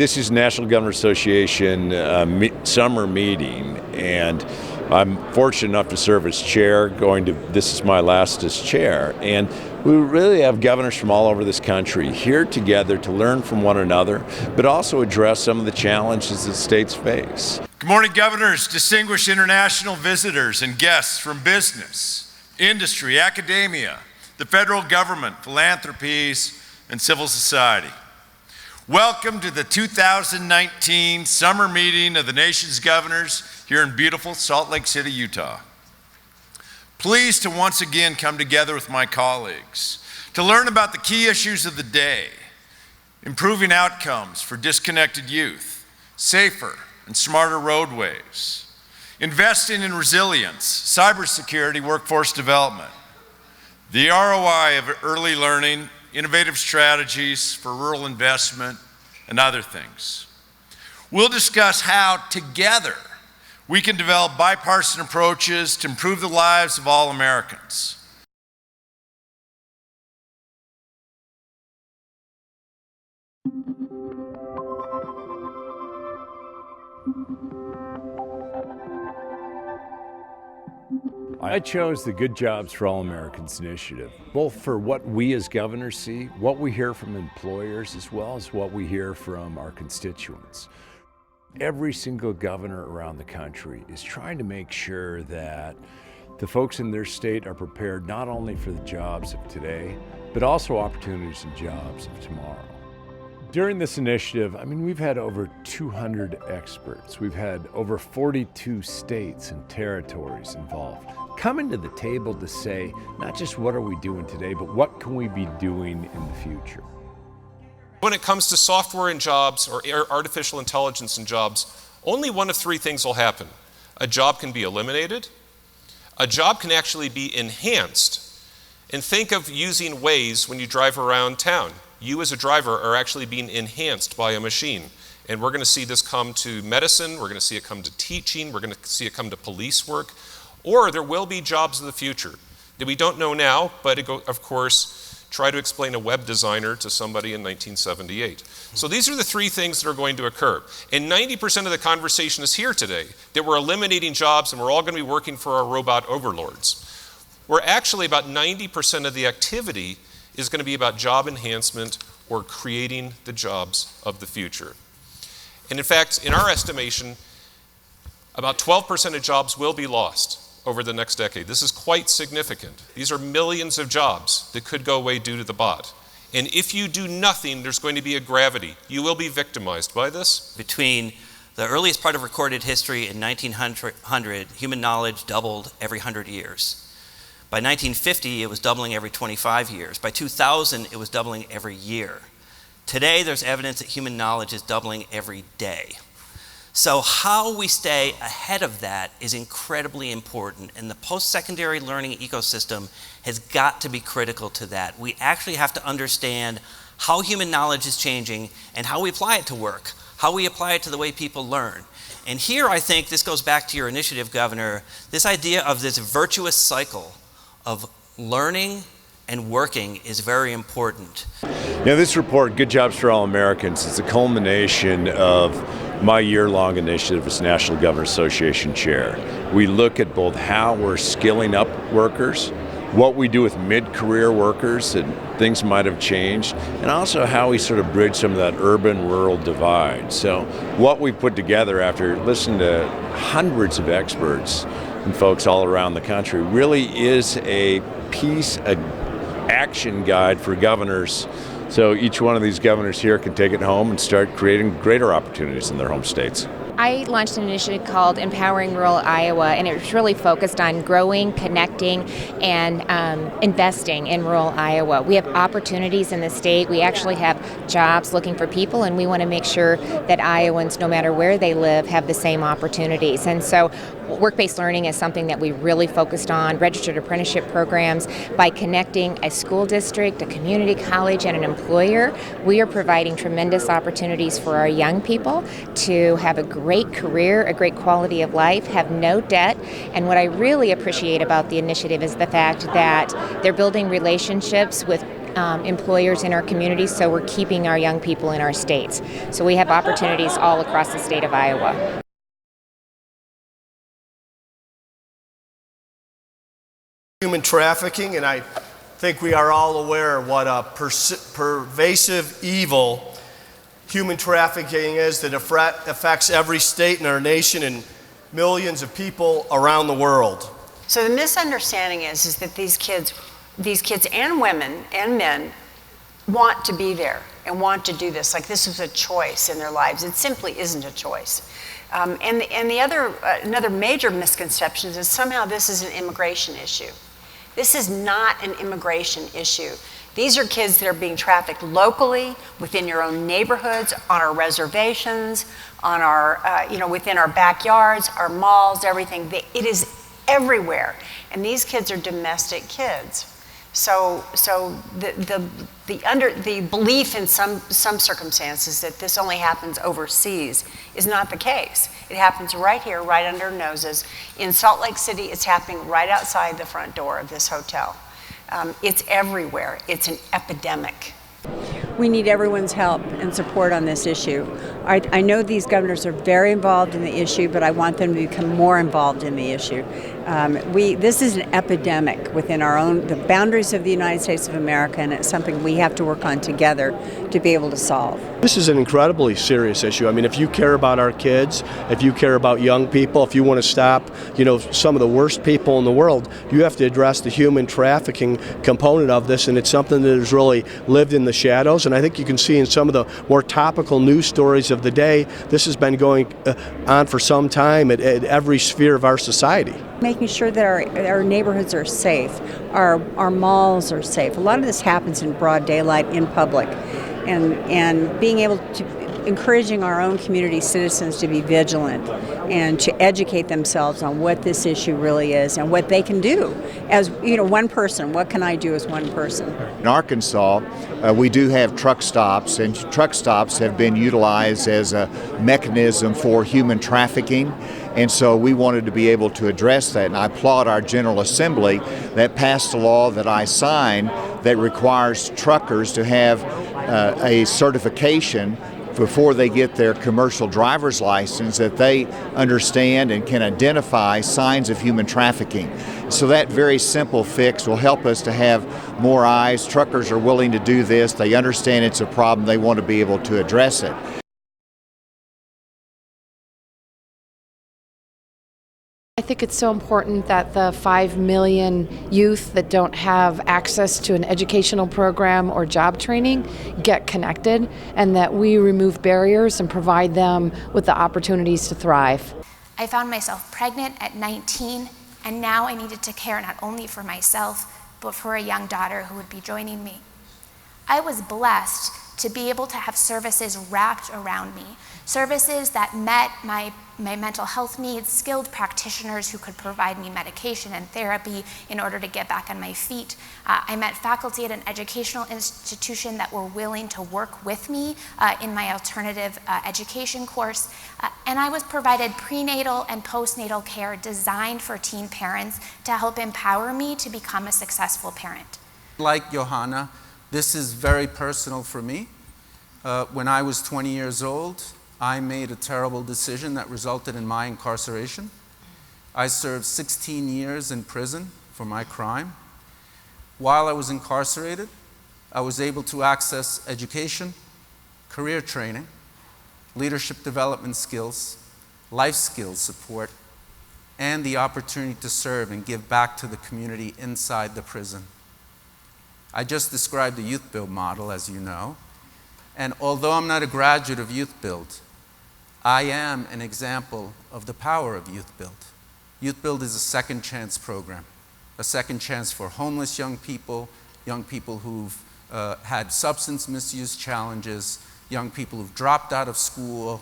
This is National Governor Association summer meeting, and I'm fortunate enough to serve as chair. This is my last as chair, and we really have governors from all over this country here together to learn from one another, but also address some of the challenges that states face. Good morning, governors, distinguished international visitors, and guests from business, industry, academia, the federal government, philanthropies, and civil society. Welcome to the 2019 summer meeting of the nation's governors here in beautiful Salt Lake City, Utah. Pleased to once again come together with my colleagues to learn about the key issues of the day: improving outcomes for disconnected youth, safer and smarter roadways, investing in resilience, cybersecurity, workforce development, the ROI of early learning, innovative strategies for rural investment, and other things. We'll discuss how, together, we can develop bipartisan approaches to improve the lives of all Americans. I chose the Good Jobs for All Americans initiative, both for what we as governors see, what we hear from employers, as well as what we hear from our constituents. Every single governor around the country is trying to make sure that the folks in their state are prepared not only for the jobs of today, but also opportunities and jobs of tomorrow. During this initiative, we've had over 200 experts. We've had over 42 states and territories involved, coming to the table to say, not just what are we doing today, but what can we be doing in the future? When it comes to software and jobs, or artificial intelligence and jobs, only one of three things will happen. A job can be eliminated, a job can actually be enhanced, and think of using Waze when you drive around town. You as a driver are actually being enhanced by a machine. And we're going to see this come to medicine, we're going to see it come to teaching, we're going to see it come to police work, or there will be jobs of the future that we don't know now, but of course, try to explain a web designer to somebody in 1978. So these are the three things that are going to occur. And 90% of the conversation is here today, that we're eliminating jobs and we're all going to be working for our robot overlords. Where actually about 90% of the activity is going to be about job enhancement or creating the jobs of the future. And in fact, in our estimation, about 12% of jobs will be lost over the next decade. This is quite significant. These are millions of jobs that could go away due to the bot. And if you do nothing, there's going to be a gravity. You will be victimized by this. Between the earliest part of recorded history in 1900, human knowledge doubled every 100 years. By 1950, it was doubling every 25 years. By 2000, it was doubling every year. Today, there's evidence that human knowledge is doubling every day. So how we stay ahead of that is incredibly important, and the post-secondary learning ecosystem has got to be critical to that. We actually have to understand how human knowledge is changing and how we apply it to work, how we apply it to the way people learn. And here, I think this goes back to your initiative, Governor, this idea of this virtuous cycle of learning and working is very important. This report, Good Jobs for All Americans, is a culmination of my year-long initiative as National Governor Association Chair. We look at both how we're skilling up workers, what we do with mid-career workers, and things might have changed, and also how we sort of bridge some of that urban-rural divide. So what we put together after listening to hundreds of experts and folks all around the country really is a piece, an action guide for governors, so each one of these governors here can take it home and start creating greater opportunities in their home states. I launched an initiative called Empowering Rural Iowa, and it was really focused on growing, connecting, and investing in rural Iowa. We have opportunities in the state. We actually have jobs looking for people, and we want to make sure that Iowans, no matter where they live, have the same opportunities. And so work-based learning is something that we really focused on, registered apprenticeship programs. By connecting a school district, a community college, and an employer, we are providing tremendous opportunities for our young people to have a great career, a great quality of life, have no debt. And what I really appreciate about the initiative is the fact that they're building relationships with employers in our communities, so we're keeping our young people in our states. So we have opportunities all across the state of Iowa. Human trafficking, and I think we are all aware what a pervasive evil human trafficking is that affects every state in our nation and millions of people around the world. So the misunderstanding is that these kids and women and men want to be there and want to do this. Like this is a choice in their lives. It simply isn't a choice. And the other another major misconception is that somehow this is an immigration issue. This is not an immigration issue. These are kids that are being trafficked locally, within your own neighborhoods, on our reservations, on our, within our backyards, our malls, everything. It is everywhere. And these kids are domestic kids. So the belief in some circumstances that this only happens overseas is not the case. It happens right here, right under our noses. In Salt Lake City, it's happening right outside the front door of this hotel. It's everywhere. It's an epidemic. We need everyone's help and support on this issue. I know these governors are very involved in the issue, but I want them to become more involved in the issue. This is an epidemic within the boundaries of the United States of America, and it's something we have to work on together to be able to solve. This is an incredibly serious issue. I mean, if you care about our kids, if you care about young people, if you want to stop, some of the worst people in the world, you have to address the human trafficking component of this, and it's something that has really lived in the shadows. And I think you can see in some of the more topical news stories of the day, this has been going on for some time at every sphere of our society. Making sure that our neighborhoods are safe, our malls are safe. A lot of this happens in broad daylight in public, and being able to encouraging our own community citizens to be vigilant and to educate themselves on what this issue really is and what they can do as one person. What can I do as one person? In Arkansas, we do have truck stops, and truck stops have been utilized as a mechanism for human trafficking. And so we wanted to be able to address that. And I applaud our General Assembly that passed a law that I signed that requires truckers to have a certification before they get their commercial driver's license that they understand and can identify signs of human trafficking. So that very simple fix will help us to have more eyes. Truckers are willing to do this. They understand it's a problem. They want to be able to address it. I think it's so important that the 5 million youth that don't have access to an educational program or job training get connected, and that we remove barriers and provide them with the opportunities to thrive. I found myself pregnant at 19, and now I needed to care not only for myself, but for a young daughter who would be joining me. I was blessed to be able to have services wrapped around me, services that met my mental health needs, skilled practitioners who could provide me medication and therapy in order to get back on my feet. I met faculty at an educational institution that were willing to work with me in my alternative education course. And I was provided prenatal and postnatal care designed for teen parents to help empower me to become a successful parent. Like Johanna, this is very personal for me. When I was 20 years old, I made a terrible decision that resulted in my incarceration. I served 16 years in prison for my crime. While I was incarcerated, I was able to access education, career training, leadership development skills, life skills support, and the opportunity to serve and give back to the community inside the prison. I just described the Youth Build model, as you know, and although I'm not a graduate of Youth Build, I am an example of the power of Youth Build. Youth Build is a second chance program, a second chance for homeless young people who've had substance misuse challenges, young people who've dropped out of school,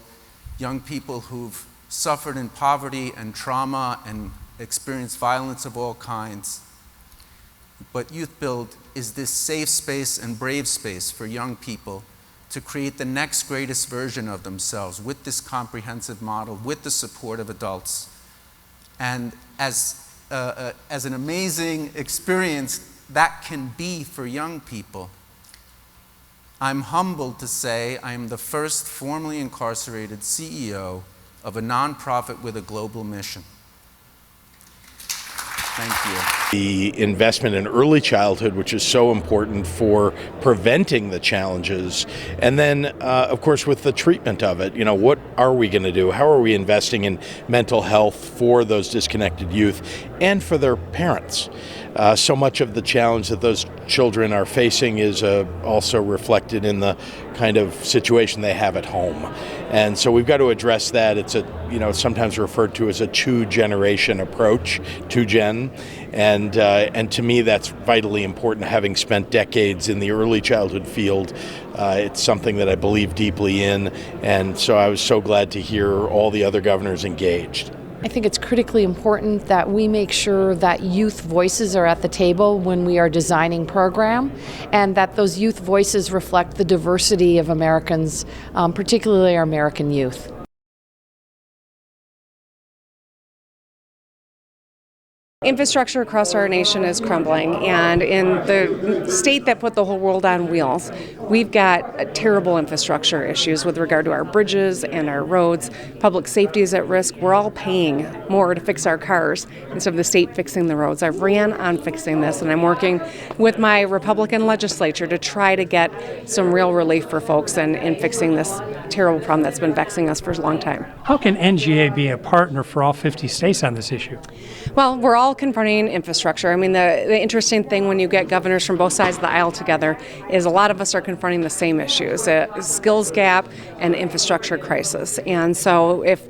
young people who've suffered in poverty and trauma and experienced violence of all kinds. But Youth Build is this safe space and brave space for young people to create the next greatest version of themselves with this comprehensive model, with the support of adults. And as an amazing experience that can be for young people, I'm humbled to say I am the first formerly incarcerated CEO of a nonprofit with a global mission. Thank you. The investment in early childhood, which is so important for preventing the challenges, and then, of course, with the treatment of it, what are we going to do? How are we investing in mental health for those disconnected youth and for their parents? So much of the challenge that those children are facing is also reflected in the kind of situation they have at home. And so we've got to address that. It's sometimes referred to as a two-generation approach, two-gen. And to me, that's vitally important. Having spent decades in the early childhood field, it's something that I believe deeply in. And so I was so glad to hear all the other governors engaged. I think it's critically important that we make sure that youth voices are at the table when we are designing program, and that those youth voices reflect the diversity of Americans, particularly our American youth. Infrastructure across our nation is crumbling, and in the state that put the whole world on wheels, we've got terrible infrastructure issues with regard to our bridges and our roads. Public safety is at risk. We're all paying more to fix our cars instead of the state fixing the roads. I've ran on fixing this, and I'm working with my Republican legislature to try to get some real relief for folks in fixing this terrible problem that's been vexing us for a long time. How can NGA be a partner for all 50 states on this issue? Well, we're all confronting infrastructure. I mean, the interesting thing when you get governors from both sides of the aisle together is a lot of us are confronting the same issues, a skills gap and infrastructure crisis. And so if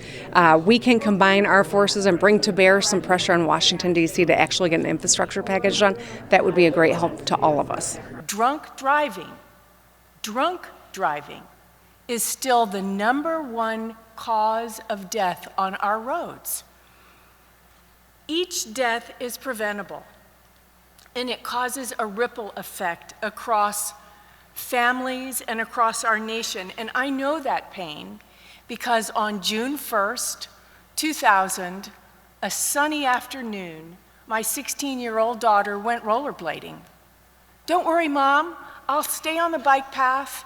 we can combine our forces and bring to bear some pressure on Washington, D.C. to actually get an infrastructure package done, that would be a great help to all of us. Drunk driving is still the #1 cause of death on our roads. Each death is preventable, and it causes a ripple effect across families and across our nation. And I know that pain because on June 1st, 2000, a sunny afternoon, my 16-year-old daughter went rollerblading. "Don't worry, Mom, I'll stay on the bike path.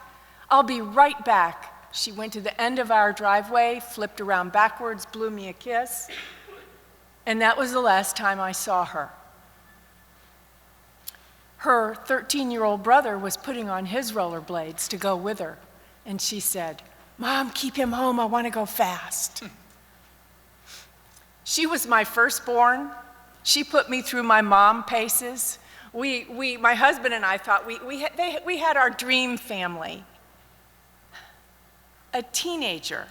I'll be right back." She went to the end of our driveway, flipped around backwards, blew me a kiss. And that was the last time I saw her. Her 13-year-old brother was putting on his rollerblades to go with her. And she said, "Mom, keep him home. I want to go fast." She was my firstborn. She put me through my mom paces. My husband and I thought we had our dream family. A teenager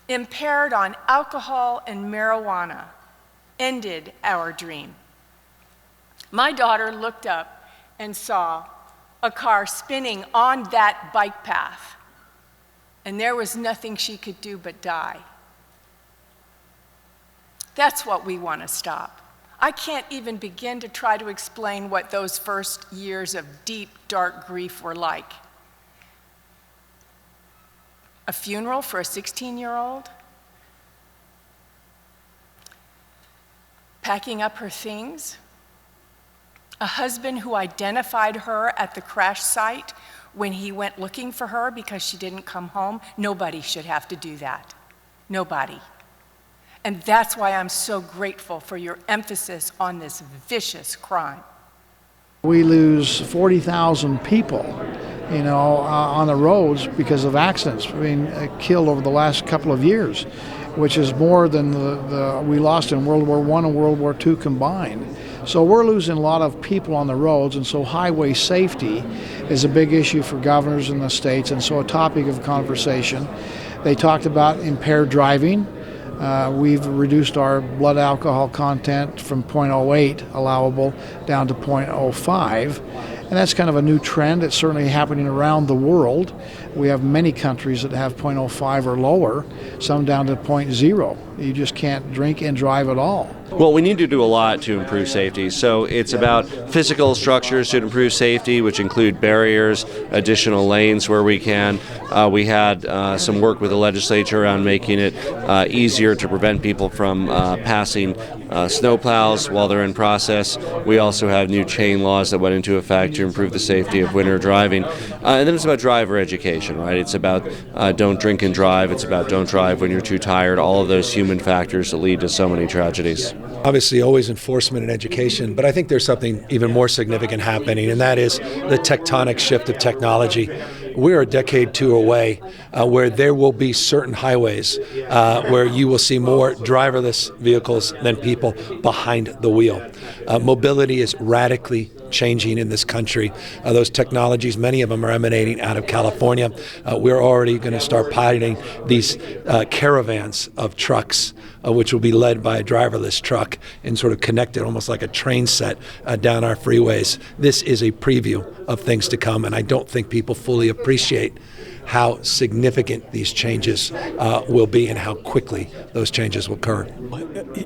impaired on alcohol and marijuana ended our dream. My daughter looked up and saw a car spinning on that bike path, and there was nothing she could do but die. That's what we want to stop. I can't even begin to try to explain what those first years of deep, dark grief were like. A funeral for a 16-year-old, packing up her things, a husband who identified her at the crash site when he went looking for her because she didn't come home. Nobody should have to do that. Nobody. And that's why I'm so grateful for your emphasis on this vicious crime. We lose 40,000 people, on the roads because of accidents being killed over the last couple of years, which is more than the we lost in World War I and World War II combined. So we're losing a lot of people on the roads, and so highway safety is a big issue for governors in the states, and so a topic of conversation. They talked about impaired driving. We've reduced our blood alcohol content from 0.08 allowable down to 0.05. And that's kind of a new trend. It's certainly happening around the world. We have many countries that have 0.05 or lower, some down to 0.0 You just can't drink and drive at all. Well, we need to do a lot to improve safety. So it's about physical structures to improve safety, which include barriers, additional lanes where we can. We had some work with the legislature around making it easier to prevent people from passing snowplows while they're in process. We also have new chain laws that went into effect to improve the safety of winter driving. And then it's about driver education, right? It's about don't drink and drive. It's about don't drive when you're too tired. All of those human factors that lead to so many tragedies. Obviously, always enforcement and education, but I think there's something even more significant happening, and that is the tectonic shift of technology. We're a decade two away where there will be certain highways where you will see more driverless vehicles than people behind the wheel. Mobility is radically changing in this country. Those technologies, many of them are emanating out of California. We're already going to start piloting these caravans of trucks, which will be led by a driverless truck and sort of connected almost like a train set down our freeways. This is a preview of things to come, and I don't think people fully appreciate how significant these changes will be and how quickly those changes will occur.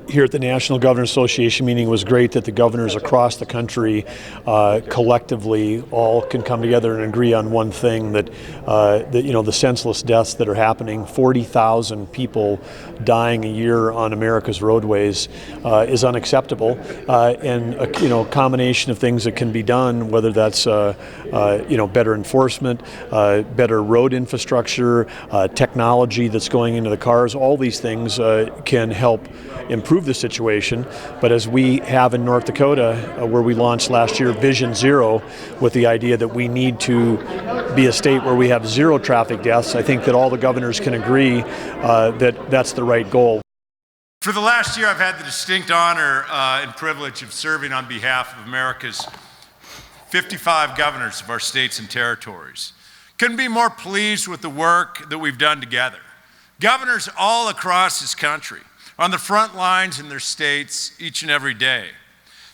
Here at the National Governors Association meeting, it was great that the governors across the country collectively all can come together and agree on one thing, that the senseless deaths that are happening, 40,000 people dying a year on America's roadways, is unacceptable, and a combination of things that can be done, whether that's better enforcement, better road infrastructure, technology that's going into the cars, all these things can help improve the situation. But as we have in North Dakota, where we launched last year Vision Zero, with the idea that we need to be a state where we have zero traffic deaths, I think that all the governors can agree that that's the right goal. For the last year, I've had the distinct honor and privilege of serving on behalf of America's 55 governors of our states and territories. Couldn't be more pleased with the work that we've done together. Governors all across this country are on the front lines in their states each and every day.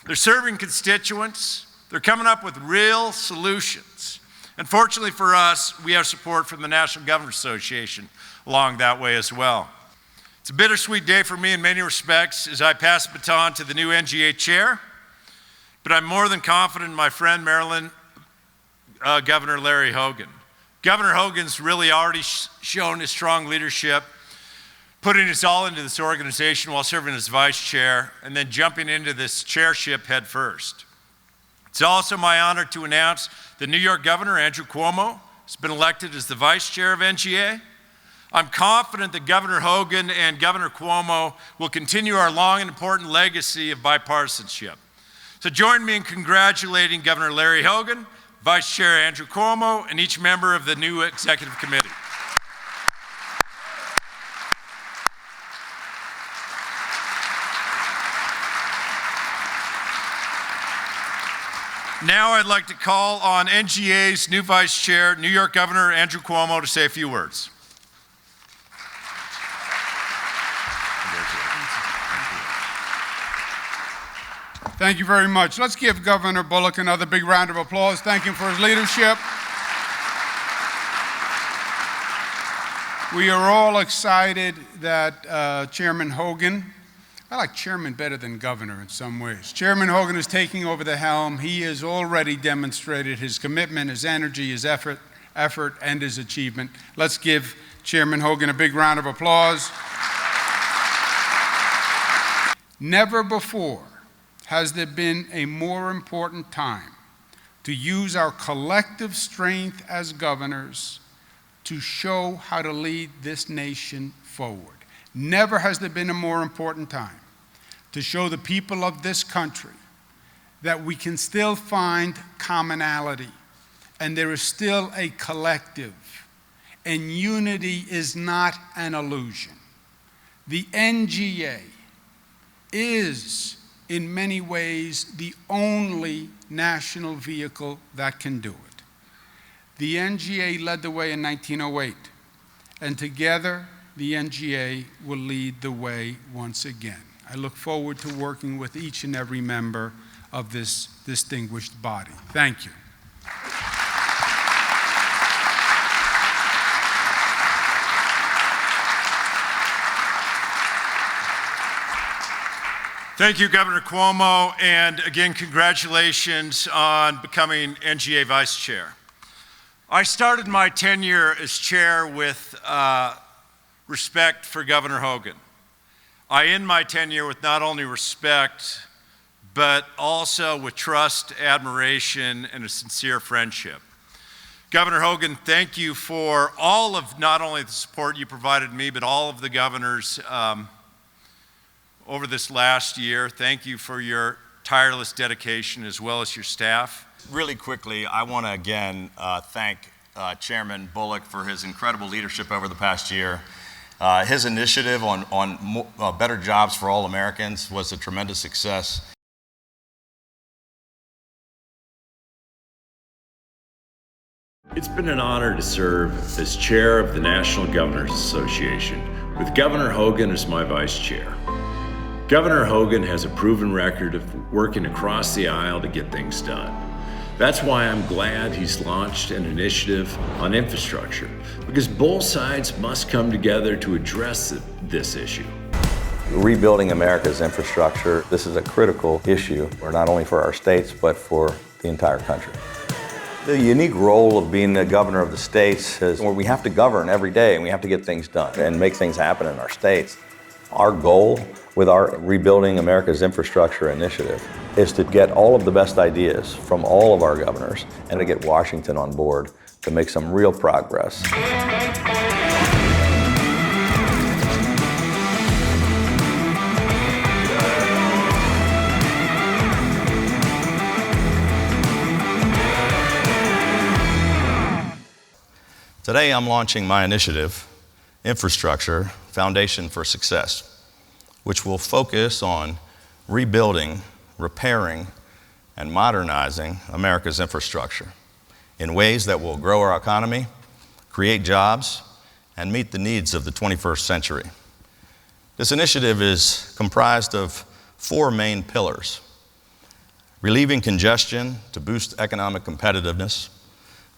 They're serving constituents. They're coming up with real solutions. And fortunately for us, we have support from the National Governors Association along that way as well. It's a bittersweet day for me in many respects as I pass the baton to the new NGA chair, but I'm more than confident in my friend Maryland Governor Larry Hogan. Governor Hogan's really already shown his strong leadership, putting his all into this organization while serving as vice chair and then jumping into this chairship head first. It's also my honor to announce that New York Governor Andrew Cuomo has been elected as the vice chair of NGA. I'm confident that Governor Hogan and Governor Cuomo will continue our long and important legacy of bipartisanship. So join me in congratulating Governor Larry Hogan, Vice Chair Andrew Cuomo, and each member of the new executive committee. Now I'd like to call on NGA's new Vice Chair, New York Governor Andrew Cuomo, to say a few words. Thank you very much. Let's give Governor Bullock another big round of applause. Thank him for his leadership. We are all excited that Chairman Hogan, I like chairman better than governor in some ways. Chairman Hogan is taking over the helm. He has already demonstrated his commitment, his energy, his effort, and his achievement. Let's give Chairman Hogan a big round of applause. Never before has there been a more important time to use our collective strength as governors to show how to lead this nation forward. Never has there been a more important time to show the people of this country that we can still find commonality and there is still a collective, and unity is not an illusion. The NGA is, in many ways, the only national vehicle that can do it. The NGA led the way in 1908, and together the NGA will lead the way once again. I look forward to working with each and every member of this distinguished body. Thank you. Thank you, Governor Cuomo, and again, congratulations on becoming NGA Vice Chair. I started my tenure as chair with respect for Governor Hogan. I end my tenure with not only respect, but also with trust, admiration, and a sincere friendship. Governor Hogan, thank you for all of not only the support you provided me, but all of the governors over this last year. Thank you for your tireless dedication as well as your staff. Really quickly, I want to again thank Chairman Bullock for his incredible leadership over the past year. His initiative on better jobs for all Americans was a tremendous success. It's been an honor to serve as chair of the National Governors Association, with Governor Hogan as my vice chair. Governor Hogan has a proven record of working across the aisle to get things done. That's why I'm glad he's launched an initiative on infrastructure, because both sides must come together to address this issue. Rebuilding America's infrastructure, this is a critical issue, not only for our states, but for the entire country. The unique role of being the governor of the states is where we have to govern every day and we have to get things done and make things happen in our states. Our goal with our Rebuilding America's Infrastructure initiative is to get all of the best ideas from all of our governors and to get Washington on board to make some real progress. Today I'm launching my initiative, Infrastructure, Foundation for Success, which will focus on rebuilding, repairing, and modernizing America's infrastructure in ways that will grow our economy, create jobs, and meet the needs of the 21st century. This initiative is comprised of 4 main pillars: relieving congestion to boost economic competitiveness,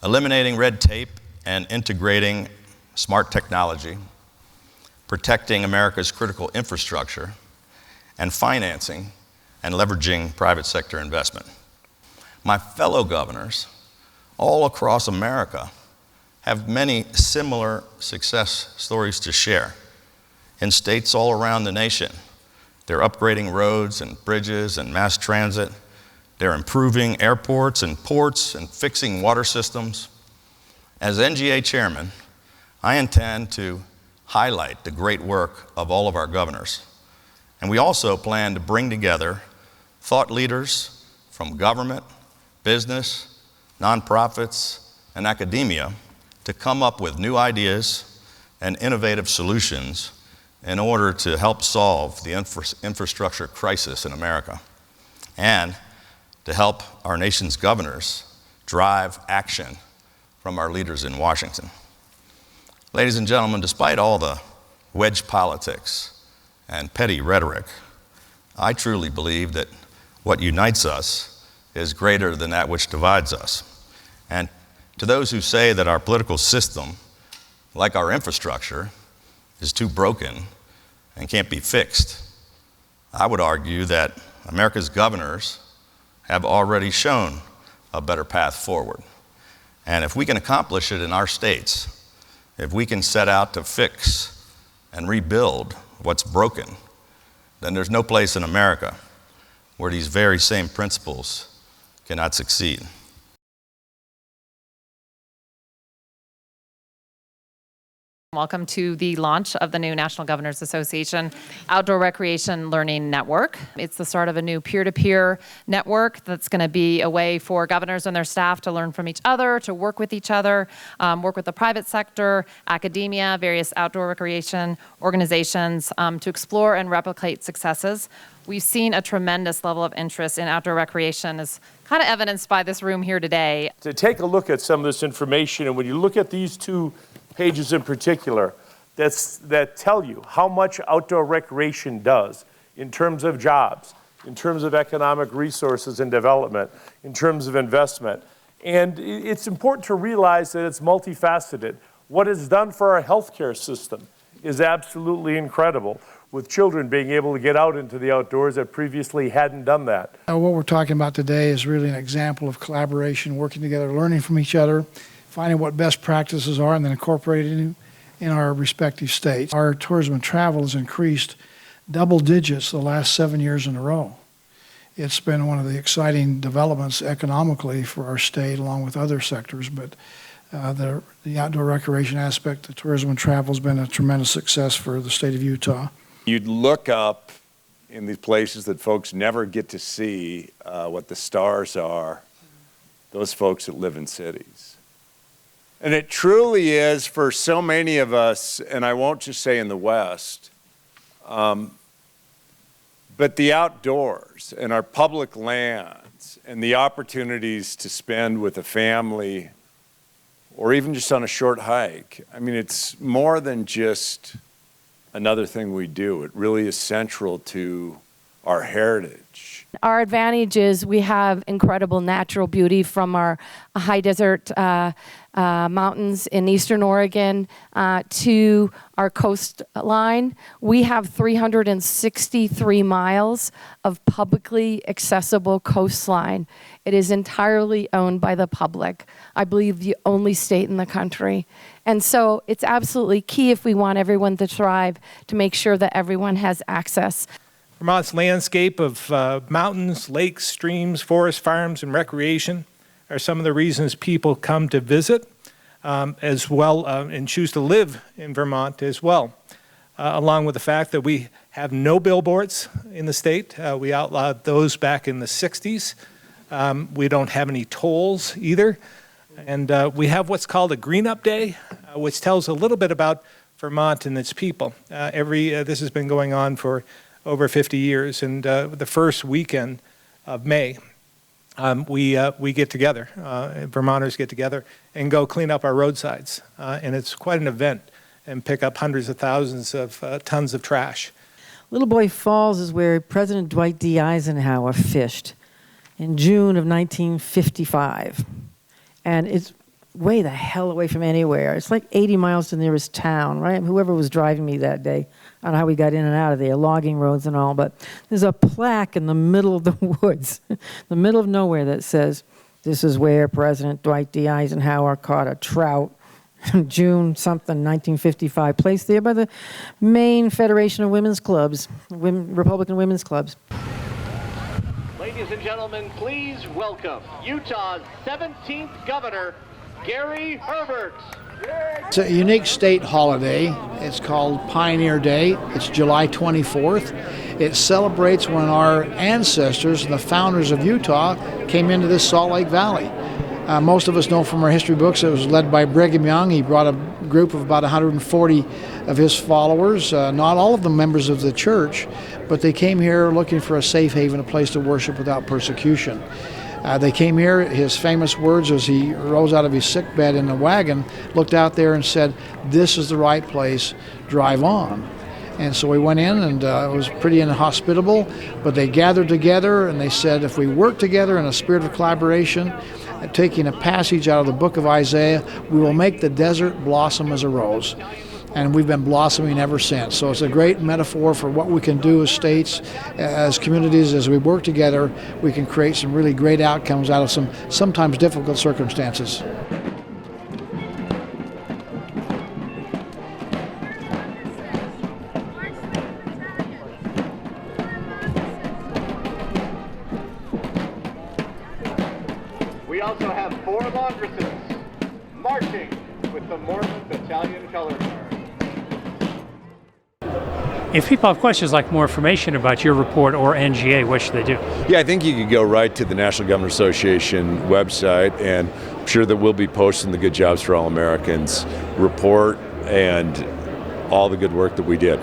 eliminating red tape and integrating smart technology, protecting America's critical infrastructure, and financing and leveraging private sector investment. My fellow governors all across America have many similar success stories to share. In states all around the nation, they're upgrading roads and bridges and mass transit. They're improving airports and ports and fixing water systems. As NGA chairman, I intend to highlight the great work of all of our governors. And we also plan to bring together thought leaders from government, business, nonprofits, and academia to come up with new ideas and innovative solutions in order to help solve the infrastructure crisis in America and to help our nation's governors drive action from our leaders in Washington. Ladies and gentlemen, despite all the wedge politics and petty rhetoric, I truly believe that what unites us is greater than that which divides us. And to those who say that our political system, like our infrastructure, is too broken and can't be fixed, I would argue that America's governors have already shown a better path forward. And if we can accomplish it in our states, if we can set out to fix and rebuild what's broken, then there's no place in America where these very same principles cannot succeed. Welcome to the launch of the new National Governors Association Outdoor Recreation Learning Network. It's the start of a new peer-to-peer network that's going to be a way for governors and their staff to learn from each other, to work with each other, work with the private sector, academia, various outdoor recreation organizations to explore and replicate successes. We've seen a tremendous level of interest in outdoor recreation, as kind of evidenced by this room here today. To take a look at some of this information, and when you look at these 2 pages in particular that tell you how much outdoor recreation does in terms of jobs, in terms of economic resources and development, in terms of investment. And it's important to realize that it's multifaceted. What it's done for our healthcare system is absolutely incredible. with children being able to get out into the outdoors that previously hadn't done that. What we're talking about today is really an example of collaboration, working together, learning from each other, finding what best practices are, and then incorporating in our respective states. Our tourism and travel has increased double digits the last 7 years in a row. It's been one of the exciting developments economically for our state, along with other sectors, but the outdoor recreation aspect of tourism and travel has been a tremendous success for the state of Utah. You'd look up in these places that folks never get to see what the stars are, those folks that live in cities. And it truly is for so many of us, and I won't just say in the West, but the outdoors and our public lands and the opportunities to spend with a family or even just on a short hike. I mean, it's more than just another thing we do. It really is central to our heritage. Our advantage is we have incredible natural beauty from our high desert mountains in eastern Oregon to our coastline. We have 363 miles of publicly accessible coastline. It is entirely owned by the public. I believe the only state in the country. And so it's absolutely key if we want everyone to thrive to make sure that everyone has access. Vermont's landscape of mountains, lakes, streams, forests, farms, and recreation are some of the reasons people come to visit as well and choose to live in Vermont as well, along with the fact that we have no billboards in the state. We outlawed those back in the 60s. We don't have any tolls either. And we have what's called a Green Up Day, which tells a little bit about Vermont and its people. This has been going on for over 50 years, and the first weekend of May, we get together, Vermonters get together and go clean up our roadsides, and it's quite an event, and pick up hundreds of thousands of tons of trash. Little Boy Falls is where President Dwight D. Eisenhower fished in June of 1955, and it's way the hell away from anywhere. It's like 80 miles to the nearest town, right? Whoever was driving me that day, I don't know how we got in and out of there, logging roads and all, but there's a plaque in the middle of the woods, the middle of nowhere, that says, this is where President Dwight D. Eisenhower caught a trout, June something, 1955, placed there by the Maine Federation of Women's Clubs, Republican Women's Clubs. Ladies and gentlemen, please welcome Utah's 17th governor, Gary Herbert. It's a unique state holiday. It's called Pioneer Day. It's July 24th. It celebrates when our ancestors and the founders of Utah came into this Salt Lake Valley. Most of us know from our history books it was led by Brigham Young. He brought a group of about 140 of his followers, not all of them members of the church, but they came here looking for a safe haven, a place to worship without persecution. They came here, his famous words as he rose out of his sick bed in the wagon, looked out there and said, this is the right place, drive on. And so we went in, and it was pretty inhospitable, but they gathered together and they said, if we work together in a spirit of collaboration, taking a passage out of the book of Isaiah, we will make the desert blossom as a rose. And we've been blossoming ever since. So it's a great metaphor for what we can do as states, as communities. As we work together, we can create some really great outcomes out of some sometimes difficult circumstances. We also have 4 laundresses marching with the Mormon Battalion color guard. If people have questions like more information about your report or NGA, what should they do? Yeah, I think you could go right to the National Governors Association website, and I'm sure that we'll be posting the Good Jobs for All Americans report and all the good work that we did.